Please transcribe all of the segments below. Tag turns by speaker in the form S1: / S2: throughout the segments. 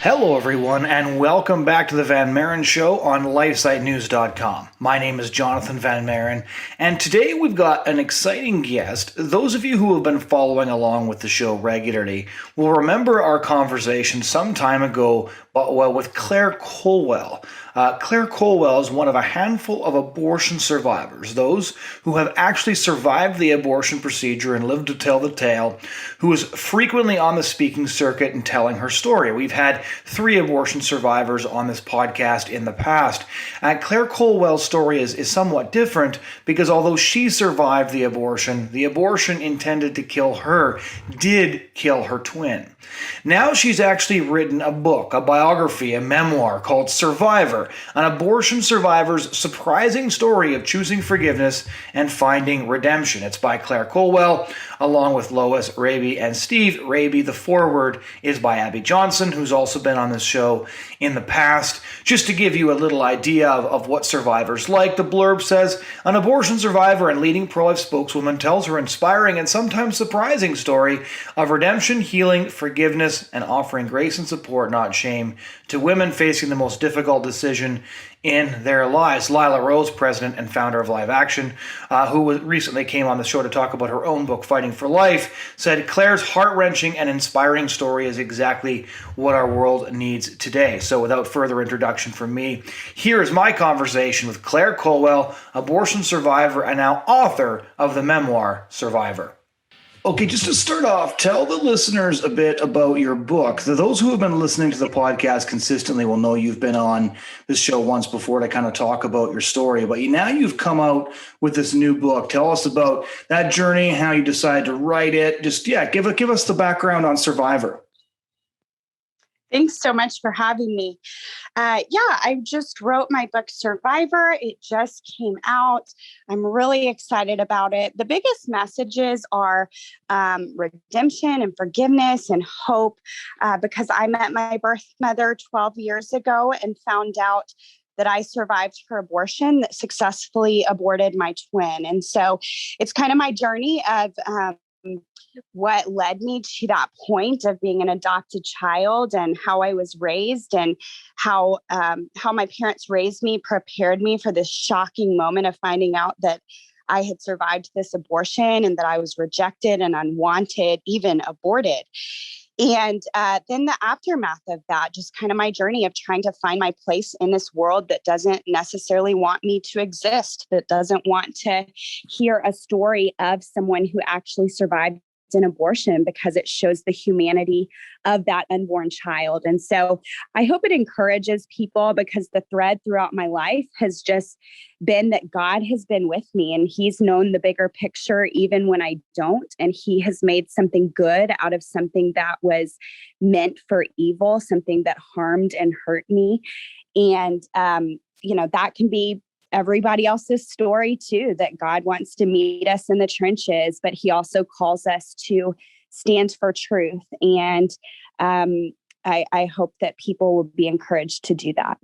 S1: Hello, everyone, and welcome back to the Van Maren Show on LifeSiteNews.com. My name is Jonathan Van Maren, and today we've got an exciting guest. Those of you who have been following along with the show regularly will remember our conversation some time ago with Claire Culwell. Claire Culwell is one of a handful of abortion survivors, those who have actually survived the abortion procedure and lived to tell the tale, who is frequently on the speaking circuit and telling her story. We've had 3 abortion survivors on this podcast in the past. Claire Culwell's story is somewhat different because although she survived the abortion intended to kill her did kill her twin. Now she's actually written a book, a biography, a memoir called Survivor, an abortion survivor's surprising story of choosing forgiveness and finding redemption. It's by Claire Culwell, along with Lois Raby and Steve Raby. The foreword is by Abby Johnson, who's also been on this show in the past. Just to give you a little idea of what Survivor's like, the blurb says, an abortion survivor and leading pro-life spokeswoman tells her inspiring and sometimes surprising story of redemption, healing, forgiveness, and offering grace and support, not shame, to women facing the most difficult decision in their lives. Lila Rose, president and founder of Live Action, who recently came on the show to talk about her own book, Fighting for Life, said Claire's heart-wrenching and inspiring story is exactly what our world needs today. So without further introduction from me, here is my conversation with Claire Culwell, abortion survivor and now author of the memoir, Survivor. Okay, just to start off, tell the listeners a bit about your book. Those who have been listening to the podcast consistently will know you've been on this show once before to kind of talk about your story, but now you've come out with this new book. Tell us about that journey, how you decided to write it. Just, give us the background on Survivor.
S2: Thanks so much for having me. I just wrote my book, Survivor. It just came out. I'm really excited about it. The biggest messages are redemption and forgiveness and hope, because I met my birth mother 12 years ago and found out that I survived her abortion, that successfully aborted my twin. And so it's kind of my journey of what led me to that point of being an adopted child and how I was raised and how my parents raised me, prepared me for this shocking moment of finding out that I had survived this abortion and that I was rejected and unwanted, even aborted. And then the aftermath of that, just kind of my journey of trying to find my place in this world that doesn't necessarily want me to exist, that doesn't want to hear a story of someone who actually survived an abortion because it shows the humanity of that unborn child. And so I hope it encourages people, because the thread throughout my life has just been that God has been with me and he's known the bigger picture even when I don't. And he has made something good out of something that was meant for evil, something that harmed and hurt me. And, that can be everybody else's story too, that God wants to meet us in the trenches, but he also calls us to stand for truth. And I hope that people will be encouraged to do that.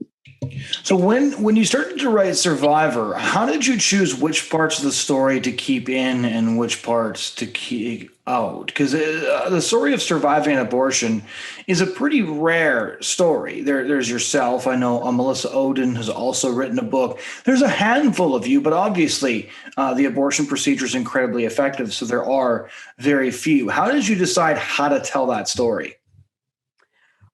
S1: So when you started to write Survivor, how did you choose which parts of the story to keep in and which parts to keep out? Because the story of surviving an abortion is a pretty rare story. There's yourself. I know Melissa Ohden has also written a book. There's a handful of you, but obviously the abortion procedure is incredibly effective, so there are very few. How did you decide how to tell that story?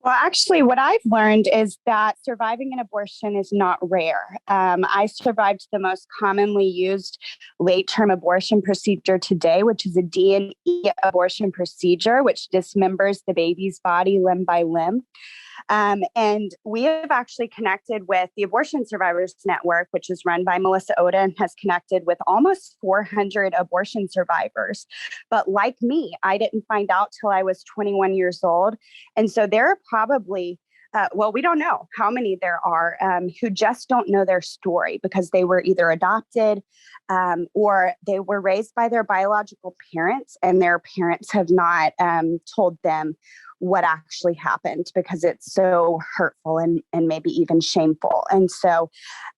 S2: Well, actually, what I've learned is that surviving an abortion is not rare. I survived the most commonly used late-term abortion procedure today, which is a D&E abortion procedure, which dismembers the baby's body limb by limb. And we have actually connected with the Abortion Survivors Network, which is run by Melissa Ohden, and has connected with almost 400 abortion survivors. But like me, I didn't find out till I was 21 years old. And so there are probably we don't know how many there are who just don't know their story because they were either adopted or they were raised by their biological parents, and their parents have not told them what actually happened because it's so hurtful and maybe even shameful. And so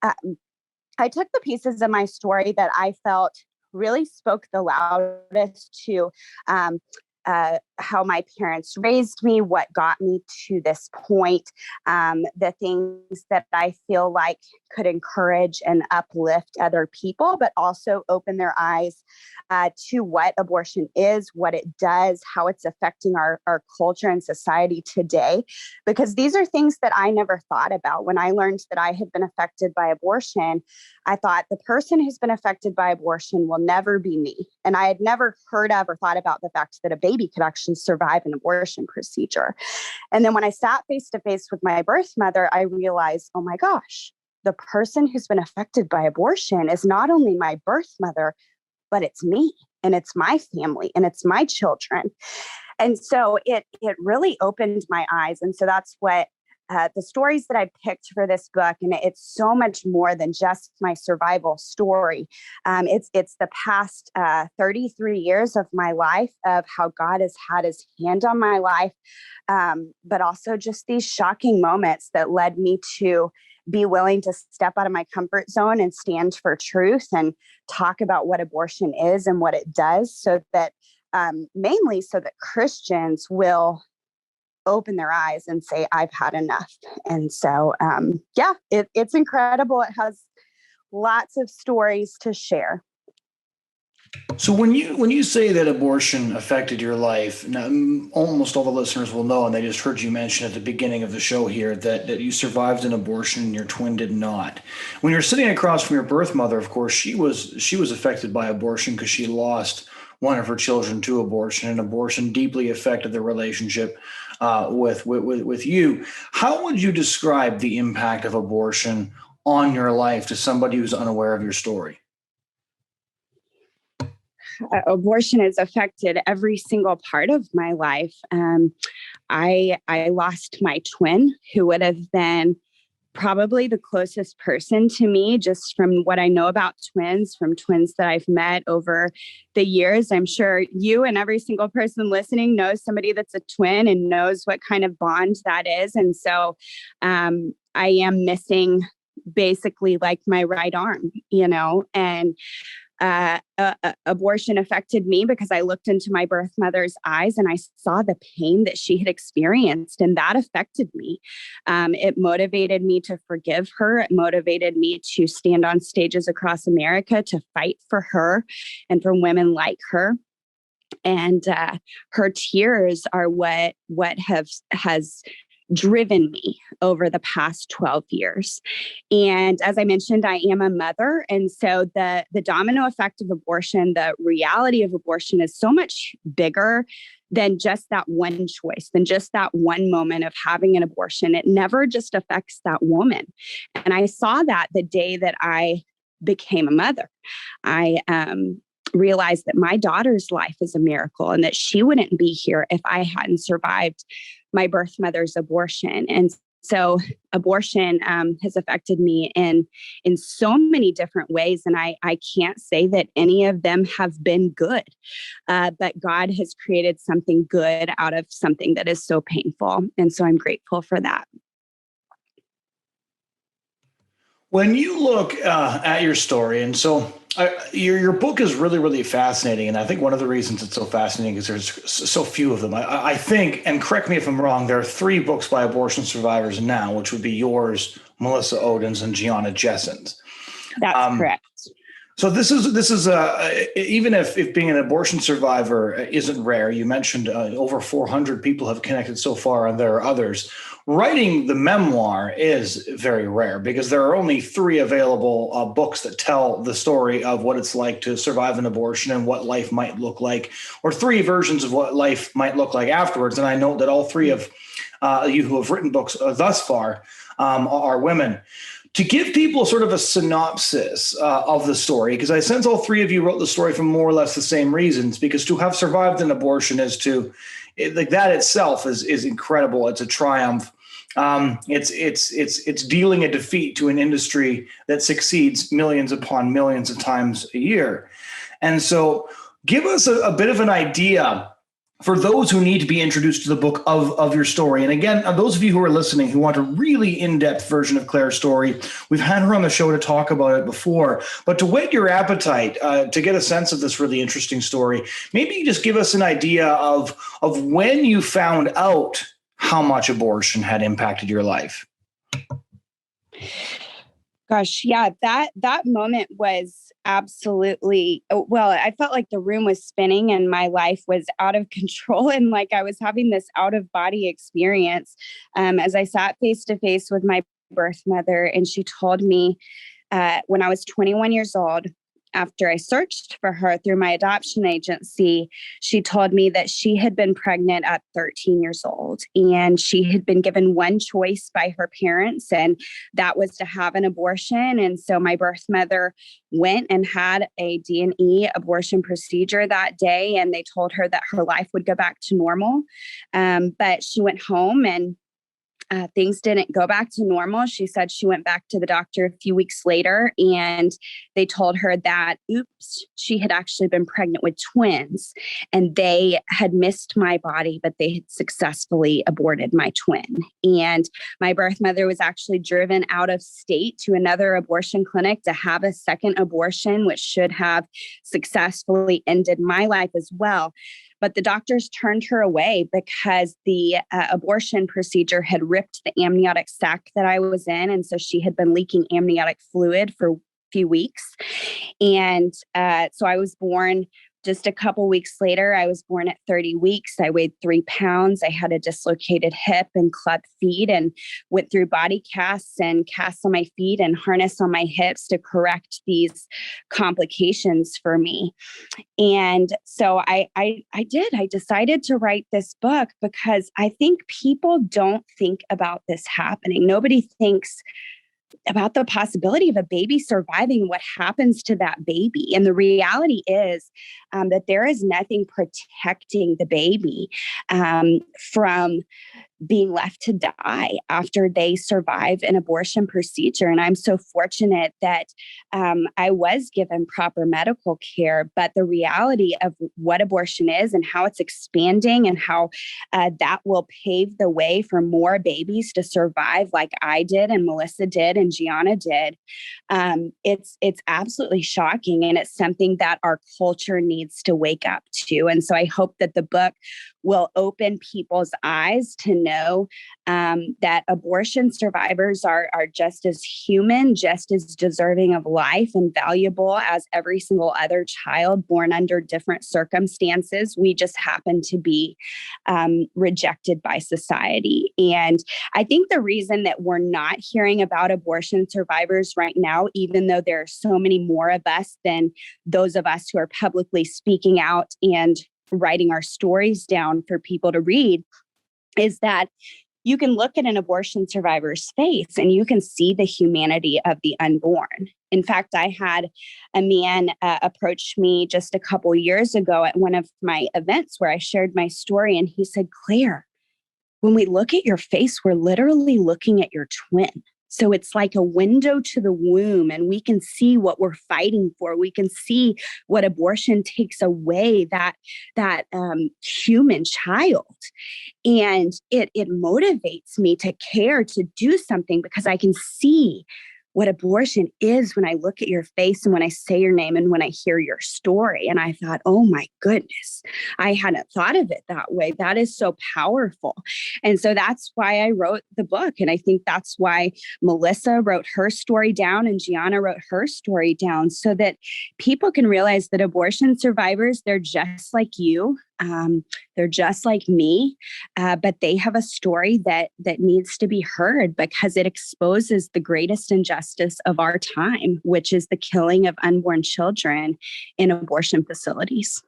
S2: I took the pieces of my story that I felt really spoke the loudest to how my parents raised me, what got me to this point, the things that I feel like could encourage and uplift other people, but also open their eyes to what abortion is, what it does, how it's affecting our culture and society today. Because these are things that I never thought about. When I learned that I had been affected by abortion, I thought the person who's been affected by abortion will never be me. And I had never heard of or thought about the fact that a baby could actually survive an abortion procedure. And then when I sat face to face with my birth mother, I realized, oh my gosh, the person who's been affected by abortion is not only my birth mother, but it's me and it's my family and it's my children. And so it really opened my eyes. And so that's what the stories that I picked for this book, and it's so much more than just my survival story. It's the past 33 years of my life, of how God has had his hand on my life, but also just these shocking moments that led me to be willing to step out of my comfort zone and stand for truth and talk about what abortion is and what it does, so that mainly so that Christians will open their eyes and say, I've had enough. And so, it's incredible. It has lots of stories to share.
S1: So when you say that abortion affected your life, now, almost all the listeners will know, and they just heard you mention at the beginning of the show here that you survived an abortion and your twin did not. When you're sitting across from your birth mother, of course, she was affected by abortion because she lost one of her children to abortion, and abortion deeply affected the relationship with you. How would you describe the impact of abortion on your life to somebody who's unaware of your story?
S2: Abortion has affected every single part of my life. I lost my twin, who would have been probably the closest person to me, just from what I know about twins, from twins that I've met over the years. I'm sure you and every single person listening knows somebody that's a twin and knows what kind of bond that is. And so I am missing basically like my right arm, and abortion affected me because I looked into my birth mother's eyes and I saw the pain that she had experienced, and that affected me. It motivated me to forgive her. It motivated me to stand on stages across America to fight for her and for women like her. And her tears are what has driven me over the past 12 years. And as I mentioned, I am a mother. And so the domino effect of abortion, the reality of abortion is so much bigger than just that one choice, than just that one moment of having an abortion. It never just affects that woman. And I saw that the day that I became a mother. I realized that my daughter's life is a miracle and that she wouldn't be here if I hadn't survived my birth mother's abortion. And so abortion has affected me in so many different ways. And I can't say that any of them have been good, but God has created something good out of something that is so painful. And so I'm grateful for that.
S1: When you look at your story, and so your book is really, really fascinating. And I think one of the reasons it's so fascinating is there's so few of them. I think, and correct me if I'm wrong, there are 3 books by abortion survivors now, which would be yours, Melissa Oden's, and Gianna Jessen's.
S2: That's correct.
S1: So this is even if being an abortion survivor isn't rare, you mentioned over 400 people have connected so far, and there are others. Writing the memoir is very rare because there are only 3 available books that tell the story of what it's like to survive an abortion and what life might look like, or 3 versions of what life might look like afterwards. And I know that all 3 of you who have written books thus far are women. To give people sort of a synopsis of the story, because I sense all 3 of you wrote the story for more or less the same reasons, because to have survived an abortion is like that itself is incredible. It's a triumph. It's dealing a defeat to an industry that succeeds millions upon millions of times a year. And so give us a bit of an idea for those who need to be introduced to the book of your story, and again, those of you who are listening who want a really in-depth version of Claire's story, we've had her on the show to talk about it before. But to whet your appetite, to get a sense of this really interesting story, maybe you just give us an idea of when you found out how much abortion had impacted your life.
S2: Gosh, yeah, that moment was absolutely, well, I felt like the room was spinning and my life was out of control, and like I was having this out of body experience as I sat face to face with my birth mother. And she told me when I was 21 years old, after I searched for her through my adoption agency, she told me that she had been pregnant at 13 years old, and she had been given one choice by her parents, and that was to have an abortion. And so my birth mother went and had a D&E abortion procedure that day, and they told her that her life would go back to normal. But she went home and things didn't go back to normal. She said she went back to the doctor a few weeks later, and they told her that, oops, she had actually been pregnant with twins, and they had missed my body, but they had successfully aborted my twin. And my birth mother was actually driven out of state to another abortion clinic to have a second abortion, which should have successfully ended my life as well. But the doctors turned her away because the abortion procedure had ripped the amniotic sac that I was in. And so she had been leaking amniotic fluid for a few weeks. And so I was born just a couple weeks later. I was born at 30 weeks. I weighed 3 pounds. I had a dislocated hip and clubbed feet, and went through body casts and casts on my feet and harness on my hips to correct these complications for me. And so I decided to write this book because I think people don't think about this happening. Nobody thinks about the possibility of a baby surviving, what happens to that baby. And the reality is that there is nothing protecting the baby from being left to die after they survive an abortion procedure. And I'm so fortunate that I was given proper medical care, but the reality of what abortion is and how it's expanding and how that will pave the way for more babies to survive like I did and Melissa did and Gianna did. It's absolutely shocking. And it's something that our culture needs to wake up to. And so I hope that the book will open people's eyes to know that abortion survivors are just as human, just as deserving of life and valuable as every single other child born under different circumstances. We just happen to be rejected by society. And I think the reason that we're not hearing about abortion survivors right now, even though there are so many more of us than those of us who are publicly speaking out and writing our stories down for people to read, is that you can look at an abortion survivor's face and you can see the humanity of the unborn. In fact, I had a man approach me just a couple years ago at one of my events where I shared my story, and he said, "Claire, when we look at your face, we're literally looking at your twin. So it's like a window to the womb, and we can see what we're fighting for. We can see what abortion takes away, that human child. And it motivates me to care, to do something, because I can see what abortion is when I look at your face and when I say your name and when I hear your story." And I thought, oh my goodness, I hadn't thought of it that way. That is so powerful. And so that's why I wrote the book. And I think that's why Melissa wrote her story down and Gianna wrote her story down, so that people can realize that abortion survivors, they're just like you. They're just like me, but they have a story that needs to be heard, because it exposes the greatest injustice of our time, which is the killing of unborn children in abortion facilities.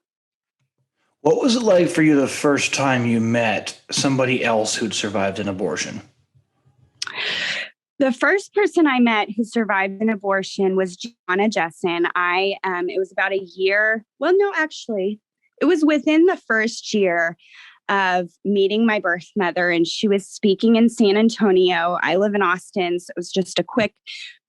S1: What was it like for you the first time you met somebody else who'd survived an abortion?
S2: The first person I met who survived an abortion was Gianna Jessen. It was about a year. Well, no, actually, it was within the first year of meeting my birth mother, and she was speaking in San Antonio. I live in Austin, so it was just a quick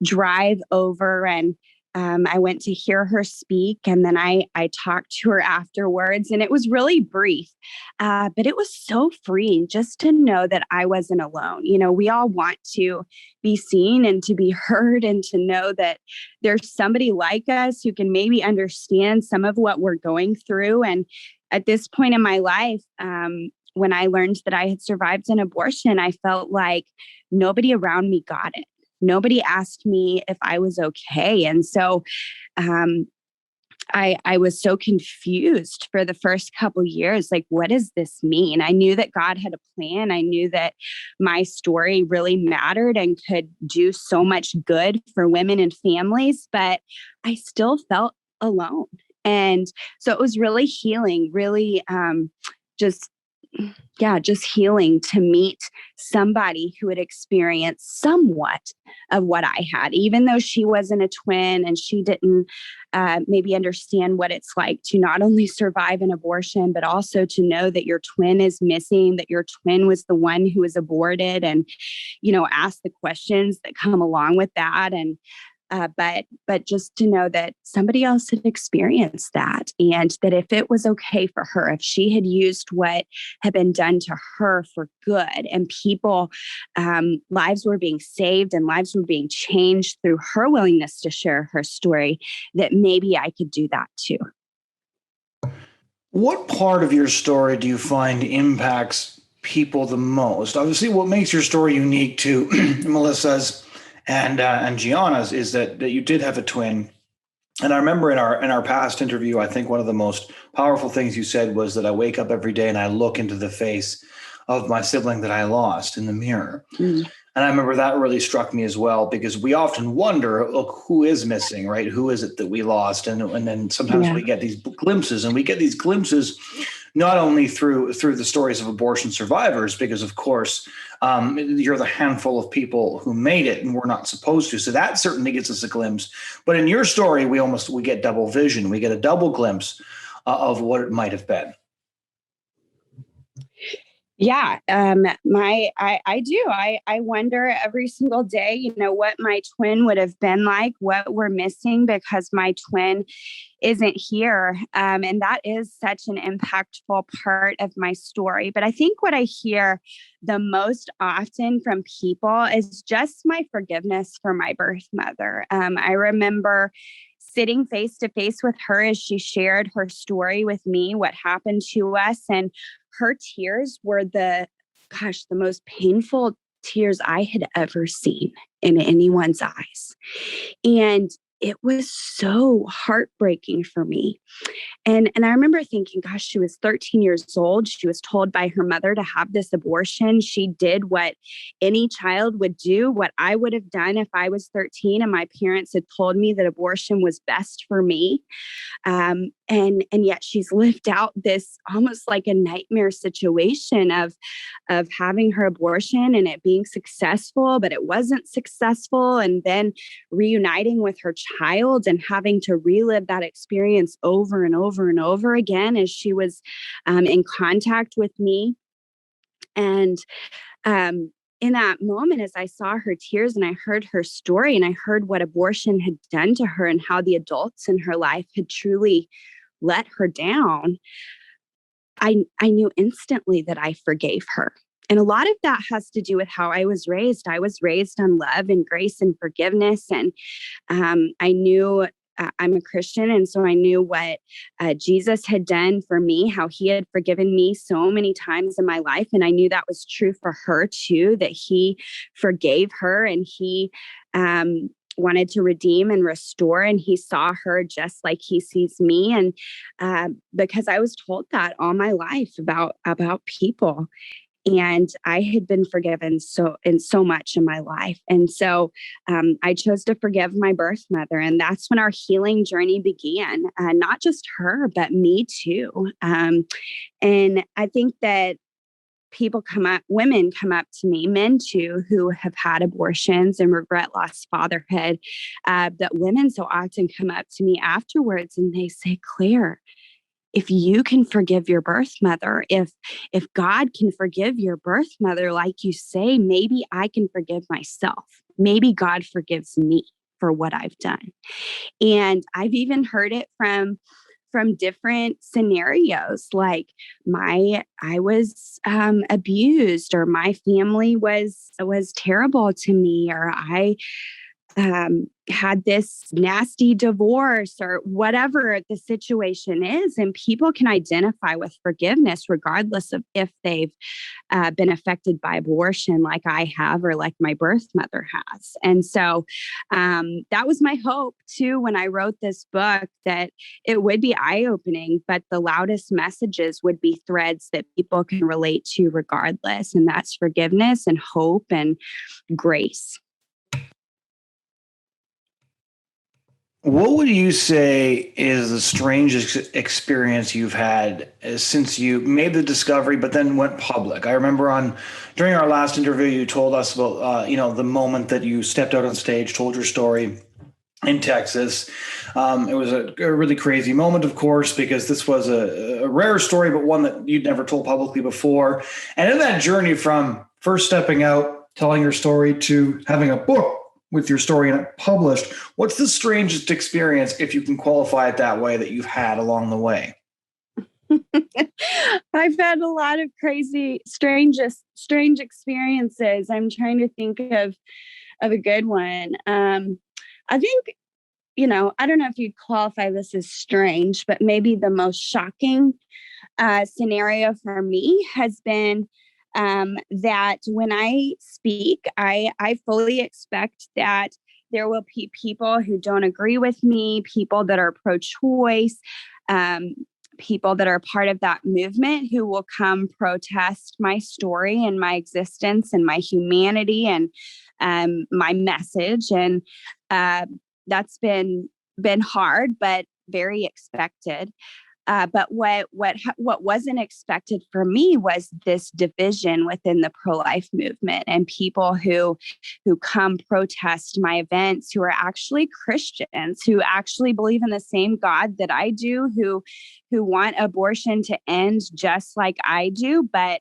S2: drive over, and I went to hear her speak, and then I talked to her afterwards, and it was really brief, but it was so freeing just to know that I wasn't alone. You know, we all want to be seen and to be heard, and to know that there's somebody like us who can maybe understand some of what we're going through. And at this point in my life, when I learned that I had survived an abortion, I felt like nobody around me got it. Nobody asked me if I was okay. And so I was so confused for the first couple years. Like, what does this mean? I knew that God had a plan. I knew that my story really mattered and could do so much good for women and families, but I still felt alone. And so it was really healing, really just just healing to meet somebody who had experienced somewhat of what I had, even though she wasn't a twin and she didn't maybe understand what it's like to not only survive an abortion, but also to know that your twin is missing, that your twin was the one who was aborted, and, you know, ask the questions that come along with that. And but just to know that somebody else had experienced that, and that if it was okay for her, if she had used what had been done to her for good, and people, lives were being saved and lives were being changed through her willingness to share her story, that maybe I could do that too.
S1: What part of your story do you find impacts people the most? Obviously, what makes your story unique to Melissa's and Gianna's is that you did have a twin. And I remember in our past interview, I think one of the most powerful things you said was that I wake up every day and I look into the face of my sibling that I lost in the mirror. Mm. And I remember that really struck me as well, because we often wonder, look, who is missing, right? Who is it that we lost? And then sometimes we get these glimpses, and we get these glimpses not only through the stories of abortion survivors, because of course you're the handful of people who made it and we're not supposed to. So that certainly gives us a glimpse. But in your story, we get double vision. We get a double glimpse of what it might have been.
S2: Yeah, I do. I wonder every single day, you know, what my twin would have been like, what we're missing because my twin isn't here. And that is such an impactful part of my story. But I think what I hear the most often from people is just my forgiveness for my birth mother. I remember sitting face to face with her as she shared her story with me, what happened to us. And her tears were the most painful tears I had ever seen in anyone's eyes. And it was so heartbreaking for me. And I remember thinking, gosh, she was 13 years old. She was told by her mother to have this abortion. She did what any child would do, what I would have done if I was 13 and my parents had told me that abortion was best for me. And yet she's lived out this almost like a nightmare situation of having her abortion and it being successful, but it wasn't successful. And then reuniting with her child and having to relive that experience over and over and over again as she was in contact with me. And in that moment, as I saw her tears and I heard her story and I heard what abortion had done to her and how the adults in her life had truly let her down, I knew instantly that I forgave her. And a lot of that has to do with how I was raised. I was raised on love and grace and forgiveness. And I knew I'm a Christian. And so I knew what Jesus had done for me, how he had forgiven me so many times in my life. And I knew that was true for her too, that he forgave her and he wanted to redeem and restore. And he saw her just like he sees me. And because I was told that all my life about people. And I had been forgiven so much in my life. And so I chose to forgive my birth mother. And that's when our healing journey began. Not just her, but me too. And I think that women come up to me, men too, who have had abortions and regret lost fatherhood, that women so often come up to me afterwards and they say, Claire, if you can forgive your birth mother, if God can forgive your birth mother, like you say, maybe I can forgive myself. Maybe God forgives me. for what I've done. And I've even heard it from different scenarios, like I was abused, or my family was terrible to me, or I had this nasty divorce, or whatever the situation is. And people can identify with forgiveness regardless of if they've been affected by abortion like I have, or like my birth mother has. And so that was my hope too when I wrote this book, that it would be eye-opening, but the loudest messages would be threads that people can relate to regardless. And that's forgiveness and hope and grace.
S1: What would you say is the strangest experience you've had since you made the discovery, but then went public? I remember during our last interview, you told us about the moment that you stepped out on stage, told your story in Texas. It was a really crazy moment, of course, because this was a rare story, but one that you'd never told publicly before. And in that journey from first stepping out, telling your story, to having a book with your story and it published, what's the strangest experience, if you can qualify it that way, that you've had along the way?
S2: I've had a lot of strange experiences. I'm trying to think of a good one. I think, I don't know if you'd qualify this as strange, but maybe the most shocking scenario for me has been that when I speak, I fully expect that there will be people who don't agree with me, people that are pro-choice, people that are part of that movement who will come protest my story and my existence and my humanity and my message. And that's been hard, but very expected. But what wasn't expected for me was this division within the pro-life movement, and people who come protest my events, who are actually Christians, who actually believe in the same God that I do, who want abortion to end just like I do, but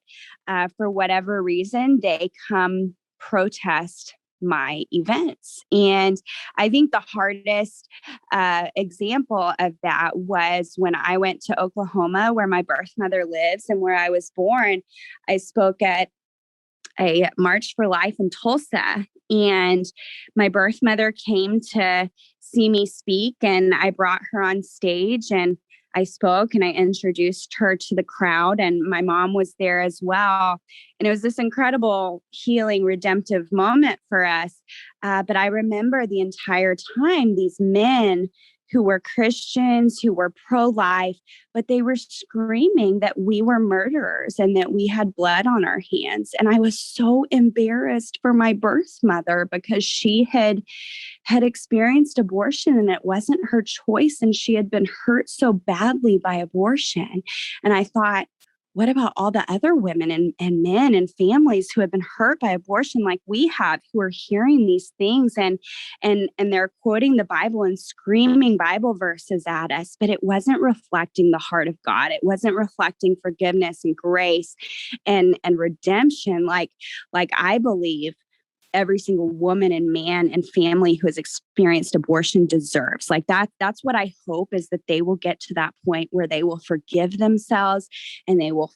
S2: for whatever reason, they come protest my events. And I think the hardest example of that was when I went to Oklahoma, where my birth mother lives and where I was born. I spoke at a March for Life in Tulsa, and my birth mother came to see me speak, and I brought her on stage and I spoke and I introduced her to the crowd, and my mom was there as well. And it was this incredible healing, redemptive moment for us. But I remember the entire time, these men who were Christians, who were pro-life, but they were screaming that we were murderers and that we had blood on our hands. And I was so embarrassed for my birth mother, because she had experienced abortion and it wasn't her choice. And she had been hurt so badly by abortion. And I thought, what about all the other women and men and families who have been hurt by abortion like we have, who are hearing these things and they're quoting the Bible and screaming Bible verses at us, but it wasn't reflecting the heart of God. It wasn't reflecting forgiveness and grace and redemption like I believe every single woman and man and family who has experienced abortion deserves. Like that's what I hope, is that they will get to that point where they will forgive themselves and they will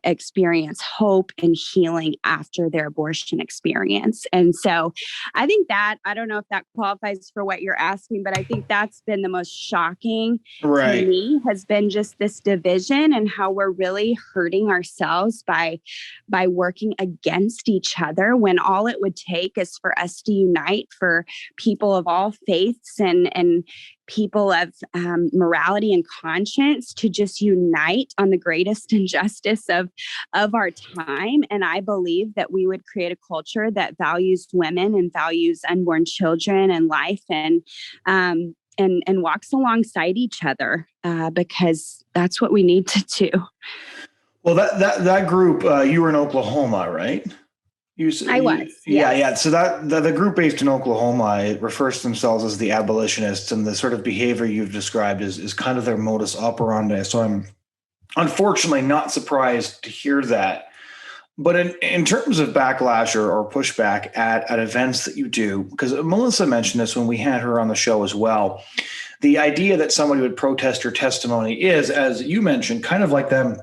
S2: experience hope and healing after their abortion experience. And so I think that, I don't know if that qualifies for what you're asking, but I think that's been the most shocking to me, has been just this division and how we're really hurting ourselves by working against each other, when all it would take is for us to unite, for people of all faiths and people of morality and conscience to just unite on the greatest injustice of our time. And I believe that we would create a culture that values women and values unborn children and life and walks alongside each other, because that's what we need to do.
S1: Well, that group, you were in Oklahoma, right?
S2: I was.
S1: Yeah,
S2: yes.
S1: yeah. So the group based in Oklahoma, it refers to themselves as the abolitionists, and the sort of behavior you've described is kind of their modus operandi. So I'm unfortunately not surprised to hear that. But in terms of backlash or pushback at events that you do, because Melissa mentioned this when we had her on the show as well, the idea that somebody would protest your testimony is, as you mentioned, kind of like them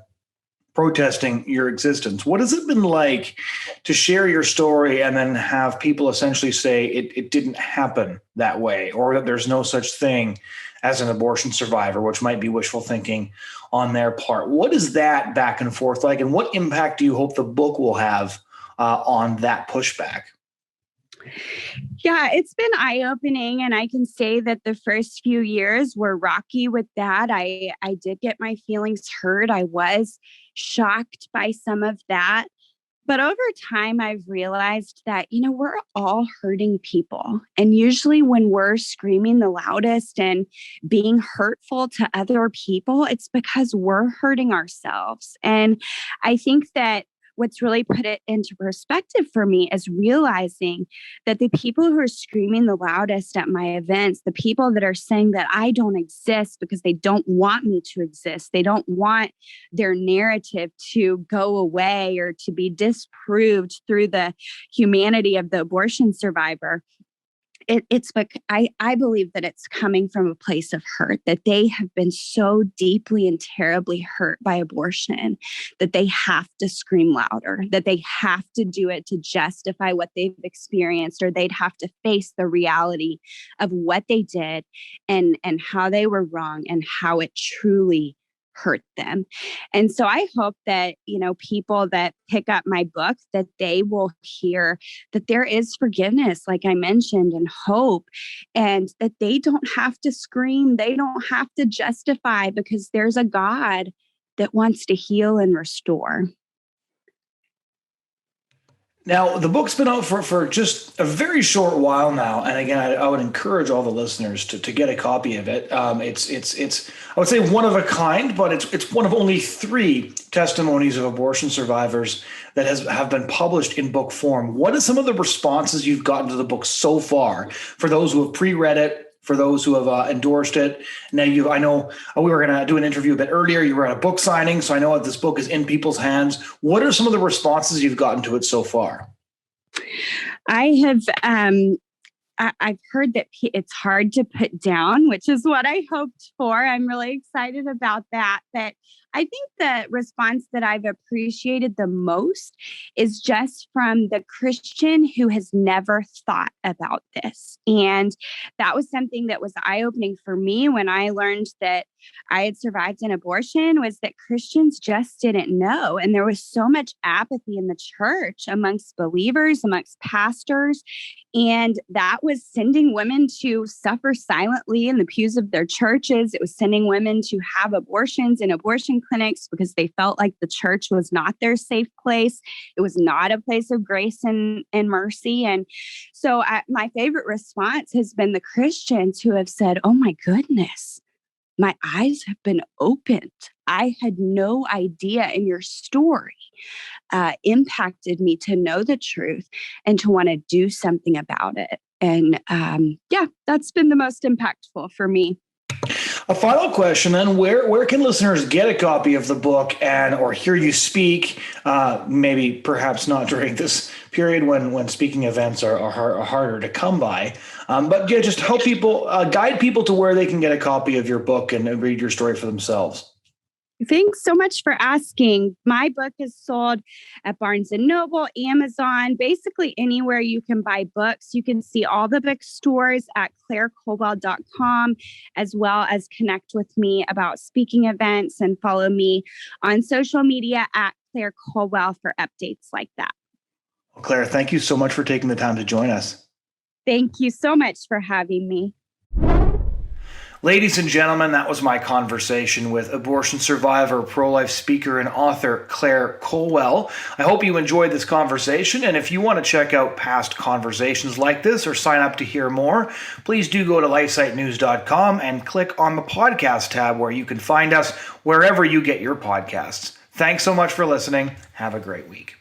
S1: protesting your existence. What has it been like to share your story and then have people essentially say it didn't happen that way, or that there's no such thing as an abortion survivor, which might be wishful thinking on their part? What is that back and forth like, and what impact do you hope the book will have on that pushback?
S2: Yeah, it's been eye-opening, and I can say that the first few years were rocky with that. I did get my feelings hurt. I was shocked by some of that. But over time, I've realized that, we're all hurting people. And usually when we're screaming the loudest and being hurtful to other people, it's because we're hurting ourselves. And I think that what's really put it into perspective for me is realizing that the people who are screaming the loudest at my events, the people that are saying that I don't exist because they don't want me to exist, they don't want their narrative to go away or to be disproved through the humanity of the abortion survivor. It's like I believe that it's coming from a place of hurt, that they have been so deeply and terribly hurt by abortion that they have to scream louder, that they have to do it to justify what they've experienced, or they'd have to face the reality of what they did and how they were wrong and how it truly hurt them. And so I hope that, people that pick up my book, that they will hear that there is forgiveness, like I mentioned, and hope, and that they don't have to scream. They don't have to justify, because there's a God that wants to heal and restore.
S1: Now, the book's been out for just a very short while now, and again, I would encourage all the listeners to get a copy of it. It's I would say one of a kind, but it's one of only 3 testimonies of abortion survivors that have been published in book form. What are some of the responses you've gotten to the book so far, for those who have pre-read it, for those who have endorsed it? Now, I know we were going to do an interview a bit earlier. You were at a book signing, so I know that this book is in people's hands. What are some of the responses you've gotten to it so far?
S2: I have, I've heard that it's hard to put down, which is what I hoped for. I'm really excited about that. But I think the response that I've appreciated the most is just from the Christian who has never thought about this. And that was something that was eye-opening for me when I learned that I had survived an abortion, was that Christians just didn't know. And there was so much apathy in the church amongst believers, amongst pastors. And that was sending women to suffer silently in the pews of their churches. It was sending women to have abortions in abortion clinics because they felt like the church was not their safe place. It was not a place of grace and mercy. And so my favorite response has been the Christians who have said, "Oh my goodness, my eyes have been opened. I had no idea, and your story impacted me to know the truth and to want to do something about it." And that's been the most impactful for me.
S1: A final question then, where can listeners get a copy of the book or hear you speak? Maybe perhaps not during this period when speaking events are harder to come by. But yeah, just help people, guide people to where they can get a copy of your book and read your story for themselves.
S2: Thanks so much for asking. My book is sold at Barnes & Noble, Amazon, basically anywhere you can buy books. You can see all the bookstores at claireculwell.com, as well as connect with me about speaking events and follow me on social media at Claire Culwell for updates like that.
S1: Well, Claire, thank you so much for taking the time to join us.
S2: Thank you so much for having me.
S1: Ladies and gentlemen, that was my conversation with abortion survivor, pro-life speaker, and author Claire Culwell. I hope you enjoyed this conversation, and if you want to check out past conversations like this or sign up to hear more, please do go to lifesitenews.com and click on the podcast tab where you can find us wherever you get your podcasts. Thanks so much for listening. Have a great week.